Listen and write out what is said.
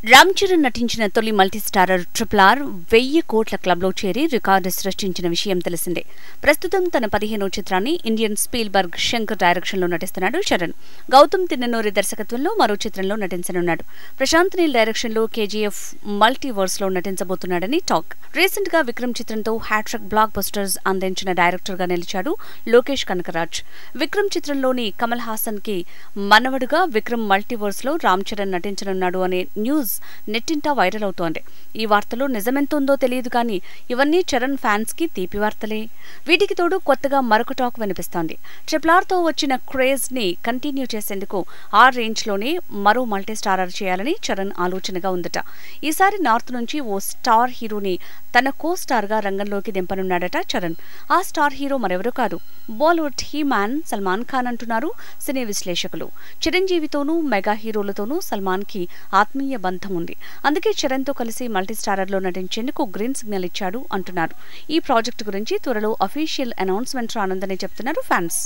రామ్ చరణ్ నటించిన తొలి multistarrer RRR 1000 కోట్ల క్లబ్లో చేరి రికార్డు సృష్టించిన విషయం తెలిసిందే. ప్రస్తుతం తన 15వ చిత్రాన్ని ఇండియన్ స్పీల్బర్గ్ శంకర్ డైరెక్షన్లో నటిస్తున్నాడు చరణ్. గౌతమ్ తిన్ననూరి దర్శకత్వంలో మరో చిత్రంలో నటించనున్నాడు. ప్రశాంత్ నీల్ డైరెక్షన్లో KGF మల్టీవర్స్లో నటించబోతున్నాడని టాక్. రీసెంట్ గా విక్రమ్ చిత్రంతో హ్యాట్రిక్ బ్లాక్ బస్టర్స్ అందించిన డైరెక్టర్ గా నిలిచాడు లోకేష్ కనకరాజ్. విక్రమ్ చిత్రంలోని కమల్ హాసన్ కి మనవడుగా విక్రమ్ మల్టీవర్స్ లో రామ్ చరణ్ నటించనున్నాడు అనే న్యూస్ నెట్టింటా వైరల్ అవుతోంది. ఈ వార్తలో నిజమెంతుందో తెలియదు కానీ ఇవన్నీ చరణ్ ఫ్యాన్స్ కి తీపి వార్తలే. వీటికి తోడు కొత్తగా మరొక టాక్ వినిపిస్తోంది. RRR తో వచ్చిన క్రేజ్ ని కంటిన్యూ చేసేందుకు ఆ రేంజ్ లోనే మరో మల్టీస్టారర్ చేయాలని చరణ్ ఆలోచనగా ఉందట. ఈసారి నార్త్ నుంచి ఓ స్టార్ హీరోని తన కో స్టార్ గా రంగంలోకి దింపనున్నాడట చరణ్. ఆ స్టార్ హీరో మరెవరూ కాదు, బాలీవుడ్ హీ మ్యాన్ సల్మాన్ ఖాన్ అంటున్నారు సినీ విశ్లేషకులు. చిరంజీవితోనూ మెగా హీరోలతోనూ సల్మాన్ కి ఆత్మీయ బంధం ఉంది. అందుకే చరణ్ తో కలిసి మల్టీస్టారర్ లో నటించేందుకు గ్రీన్ సిగ్నల్ ఇచ్చాడు అంటున్నారు. ఈ ప్రాజెక్టు గురించి త్వరలో అఫీషియల్ అనౌన్స్మెంట్ రానుందని చెప్తున్నారు ఫ్యాన్స్.